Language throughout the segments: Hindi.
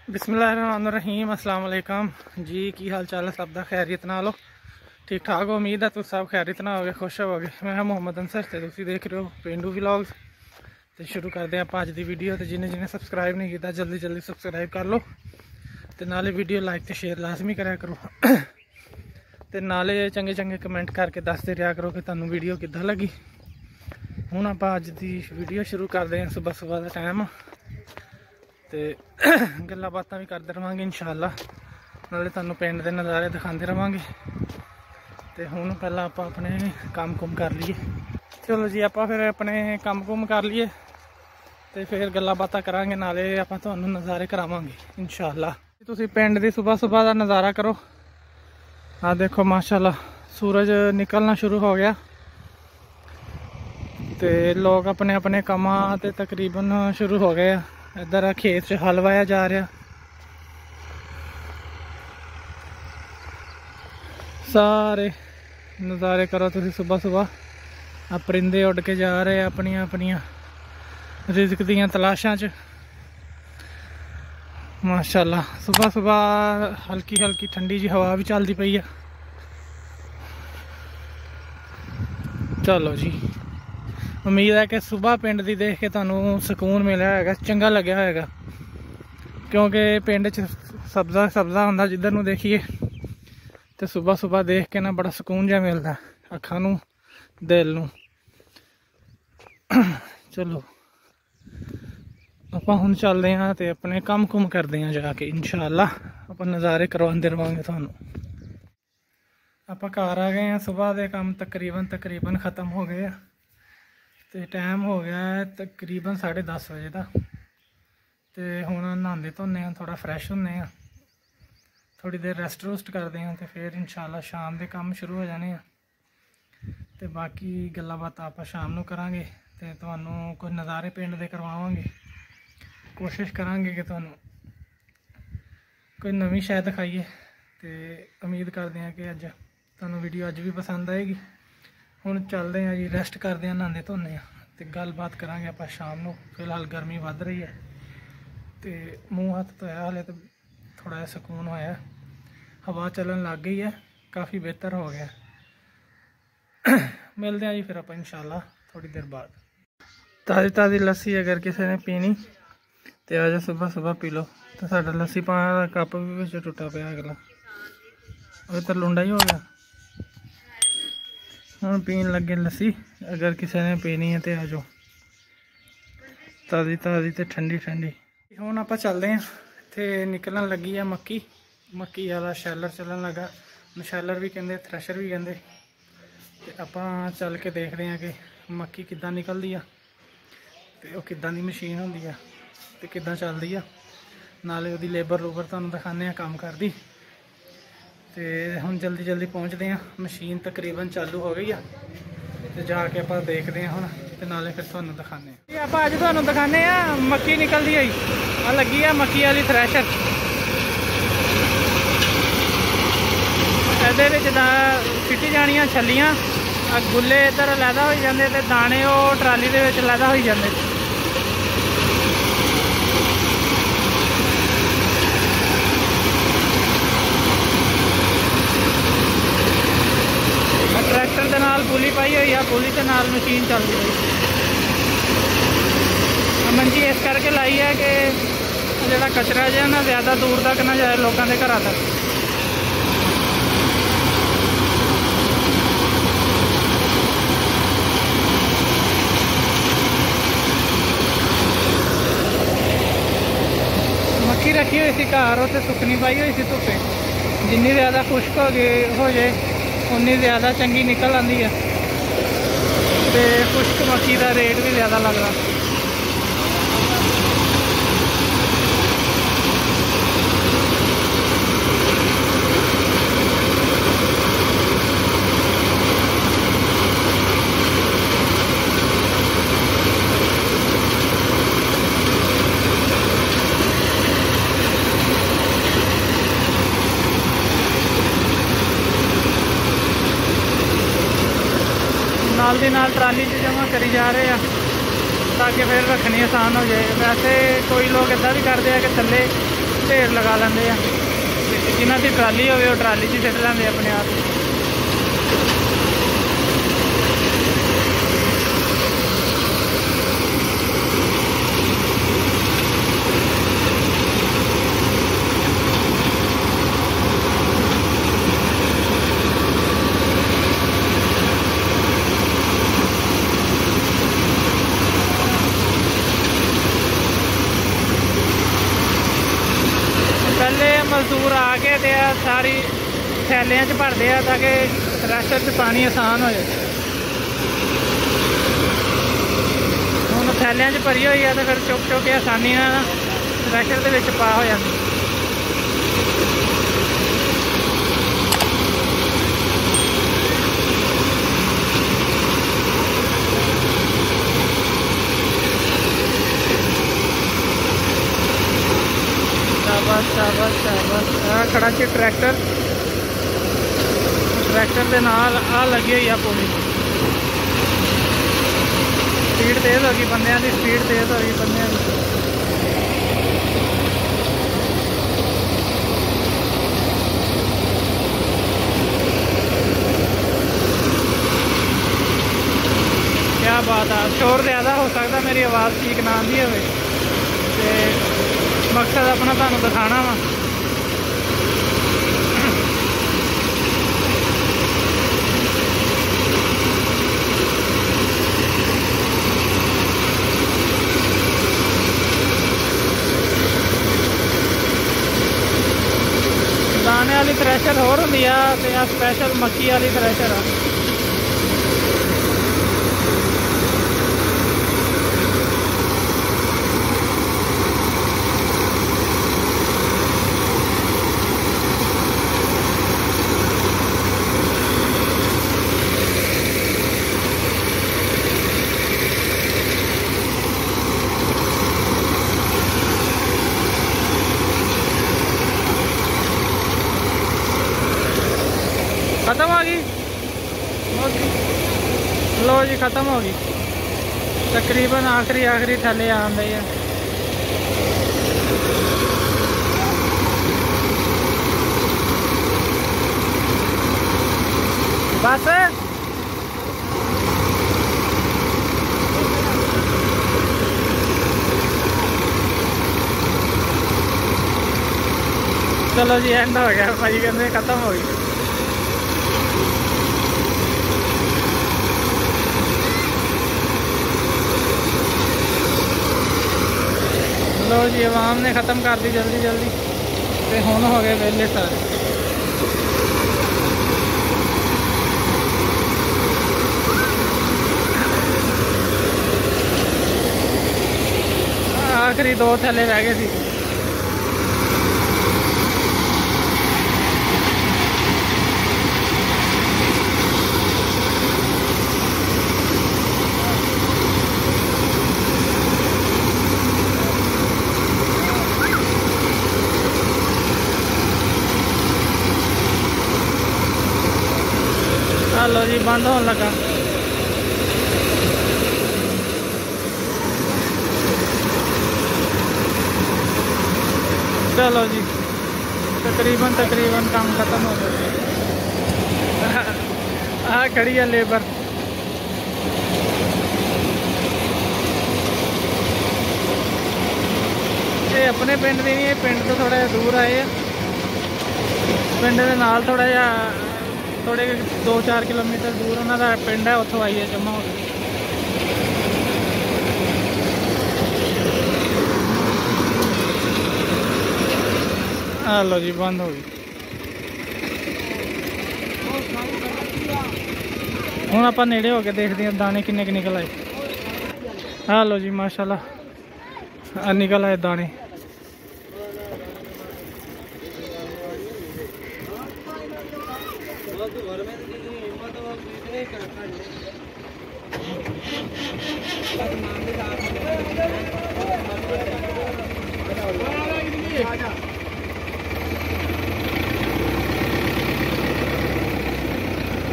बिस्मिल्लाहिर्रहमानिर्रहीम अस्सलाम वालेकुम जी। की हाल चाल है सब दा? खैरियत नाल हो? ठीक ठाक हो? उम्मीद है तुम सब खैरियत ना होगे, खुश होगे। मैं मोहम्मद अंसर ते तुसीं देख रहे हो पेंडू व्लॉग्स। तो शुरू करते हैं अज की वीडियो। तो जिन्हें जिन्हें सबसक्राइब नहीं किया जल्दी जल्दी सबसक्राइब कर लो, तो नाले वीडियो लाइक तो शेयर लाजमी करा करो, तो नाले चंगे चंगे कमेंट करके दसते रहा करो कि तुहानू वीडियो किद्दां लगी। हुण आपां अज दी वीडियो शुरू करते हैं। सुबह सुबह का टाइम, तो गल्लां बातां भी करते रहांगे इंशाअल्लाह, नाले तुहानू पिंड के नज़ारे दिखाते रहांगे। तो हुण पहलां आपां अपने काम कुम कर लीए। चलो जी, आपां फिर अपने काम कुम कर लीए, तो फिर गल्लां बातां करांगे, नाले आपां तुहानू नज़ारे करावांगे इंशाअल्लाह। तुसीं पिंड दी सुबह सुबह का नज़ारा करो। आ देखो माशाअल्लाह सूरज निकलना शुरू हो गया, तो लोग अपने अपने कामां ते तकरीबन शुरू हो गए। इधर खेत च हल वाया जा रहा, सारे नज़ारे करो तुसीं सुबह सुबह। आ परिंदे उड़ के जा रहे अपनिया अपनिया रिज़्क दियां तलाशां च। माशाअल्लाह सुबह सुबह हल्की हल्की ठंडी जी हवा भी चलती पई है। चलो जी, उम्मीद है कि सुबह पिंड दी देख के तुहानू सुकून मिलिया होगा, चंगा लग्या होगा, क्योंकि पिंड च सब्ज़ा सब्ज़ा होंदा जिधर नू देखिए। तो सुबह सुबह देख के ना बड़ा सुकून जिहा मिलता अखां नू, दिल नू। चलो आपां हुण चलदे हां ते अपने काम कुम करदे हां जाके इंशाअल्लाह। आपां नज़ारे करवांदे रहांगे तुहानू। आपां घर आ गए हैं, सुबह के काम तकरीबन ख़त्म हो गए हैं। तो टाइम हो गया है तकरीबन 10:30 बजे का। तो हुण नहांदे धोंदे हैं, थोड़ा फ्रैश होंदे हैं, थोड़ी देर रेस्ट रूस्ट करते हैं, तो फिर इंशाअल्लाह शाम के काम शुरू हो जाने हैं। तो बाकी गल्लां बातां आपां शाम नूं करांगे, तो तुहानू कुछ नज़ारे पिंड दे करवावांगे। कोशिश करांगे कि तुहानू कोई नवीं शै दिखाइए। तो उम्मीद करते हैं कि अज तुहानू वीडियो अज भी पसंद आएगी। हुण चलते हैं जी, रेस्ट करते हैं, नहांदे धोंदे हैं, तो गलबात करांगे आपां शाम नूं। फिलहाल गर्मी वध रही है, तो मूँह हत्थ धोया, हाले तो थोड़ा जिहा सुकून होया, हवा चलन लग गई है, काफ़ी बेहतर हो गया। मिलते हैं जी फिर आप इंशाअल्लाह थोड़ी देर बाद। ताज़ी ताज़ी लस्सी अगर किसी ने पीनी तो आज सुबह सुबह पी लो। तो साडा लस्सी पाने का कप भी विच टुटा पिया अगला, वो तो लुंडा ही हो गया। हुण पीन लगे लस्सी, अगर किसी ने पीनी है तो आ जाओ, ताज़ी ताज़ी तो ठंडी ठंडी। हुण आपां चलते हैं, इत्थे निकलन लगी है मक्की वाला शैलर चलन लगा। मशैलर भी कहते, थ्रैशर भी कहते। तो आपां चल के देखते हैं कि मक्की किद्दां निकलदी आ, ते ओह किद्दां दी मशीन होंदी आ, ते किद्दां चलदी आ, नाले उहदी लेबर लूबर तुहानू दिखाने आ काम करदी। तो हुण जल्दी जल्दी पहुँचते हैं, मशीन तकरीबन चालू हो गई है। तो जाके आपां देखते हैं हुण, ते नाले फिर तुहानू दिखाने आ। आपां अज तुहानू दिखाने आ मक्की निकलदी होई। आ लगी है मक्की वाली थ्रैशर, इहदे विच सिटी जानियां छल्लियां, गुल्ले इधर लैदा हो जाते, तो दाने वो ट्राली दे विच लैदा हो जाते। ट्रैक्टर के नाल पुली पाई हुई है, पुली के नाल मशीन चलती रही। मंजी इस करके लाई है कि जो कचरा जो ना ज़्यादा दूर तक ना जाए लोगों के घर तक। मक्की रखी हुई थी घर, उत्ते सुकनी पाई हुई थी धुप्पे। जिन्नी ज़्यादा खुश्क हो जाए उन्नी ज़्यादा चंगी निकल आती है, तो खुश्क मक्की का रेट भी ज़्यादा लगता। नाल दी नाल ट्राली च जमा करी जा रहे हैं ताकि फिर रखनी आसान हो जाए। वैसे कोई लोग इदा भी करते हैं कि थल्ले ढेर लगा लेंगे, जिन्हों की ट्राली हो ट्राली च सिट लेंगे अपने आप। पहले मजदूर आके ते सारी थैलियां च भरते हैं ताकि थ्रैशर च पानी आसान हो जाए। हुण थैलियां च भरी हुई है तो फिर चुक चुक के आसानी नाल थ्रैशर दे विच पा हो जाती। शाबाश शाबाश शाबाश। आ खड़ा जी ट्रैक्टर, ट्रैक्टर के नाल आ लगी हुई है पुली। स्पीड तेज़ होगी बंदियां की, स्पीड तेज़ होगी बंदियां की। क्या बात है, शोर ज़्यादा हो सकता मेरी आवाज़ ठीक ना आती हो, मकसद अपना तुहानू दिखाना वा। दाने वाली थ्रैशर होर होंदी आ ते आ स्पैशल मक्की वाली थ्रैशर आ। खत्म हो गई, लो जी खत्म हो गई। तकरीबन आखिरी थैले आन रही है। बस चलो जी एंड हो गया, भाई कहते खत्म हो गई। लो जी आवाम ने ख़त्म कर दी जल्दी जल्दी, तो हुण हो गए वेले सारे। आखिरी 2 थैले रह गए थे। लो जी बंद होने लगा। चलो जी तकरीबन काम खत्म हो गया। आ खड़ी है लेबर। ये अपने पिंड दी नहीं, पिंड तो थोड़ा दूर आए, पिंड के नाल थोड़ा जा थोड़े 2-4 किलोमीटर दूर उन्होंने पिंड है, उत्थों आई है जमा हो गई। लो जी बंद हो गई। हूँ आप नेड़े हो के देखते हैं दाने किन्ने निकल आए। लो जी माशाल्लाह निकल आए दाने।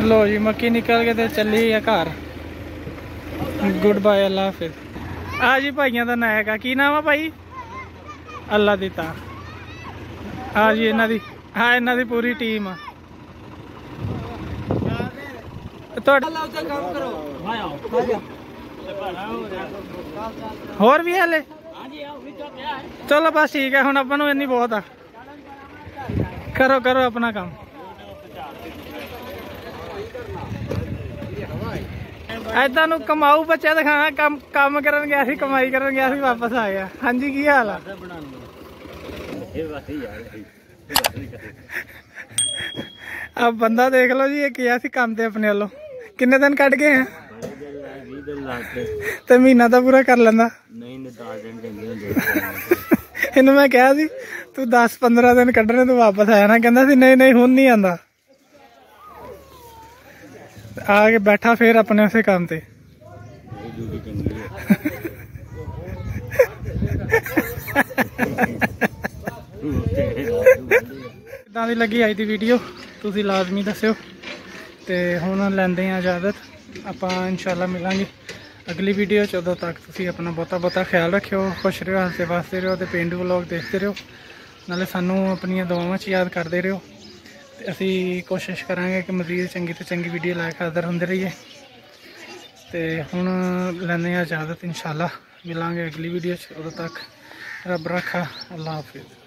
लो जी मक्की निकल के तो चली है घर। गुड बाय, अल्लाह हाफिज। आ जी भाइयों का नायक है, की नाम है भाई? अल्लाह दी तां। हाँ जी इन्हां दी, हाँ इन्हां दी पूरी टीम आ। होर भी हले चलो बस ठीक है, हुण आपां नूं इन्नी बहुत आ। करो करो अपना काम। ऐदा नूं कमाऊ बच्चा दिखाना, काम करन गया सी, कमाई करन गया सी, वापस आ गया। हाँ जी की हाल आ? अब बंदा देख लो जी, ये किया सी काम ते अपने वालों। किन्ने दिन कट गए हैं? ते महीना तो पूरा कर लेंदा। इन्हू मैं कहा सी तू 10-15 दिन कड्ढने, तू वापस आया ना, कहंदा सी नहीं नहीं हुण नहीं आंदा। आके बैठा फिर अपने उसे काम ते। किदां दी लगी अज दी वीडियो तुसीं लाजमी दस्सिओ। ते हुण लैंदे आं इजाजत, आपां इंशाअल्लाह मिलांगे अगली वीडियो च। उदों तक तुसीं अपना बहुता ख्याल रखियो, खुश रहो, हसदे वसदे रहो, ते पेंडू व्लॉग देखते रहो, नाले सानू अपनियां दुआवां च याद करते रहो। ते असीं कोशिश करांगे कि मज़ीद चंगी तो चंगी वीडियो लै के हाज़र होंदे रहिए। ते हुण लैंदे आं इजाजत, इंशाअल्लाह मिलांगे अगली वीडियो च। उदों तक रब रखा, अल्लाह हाफिज़।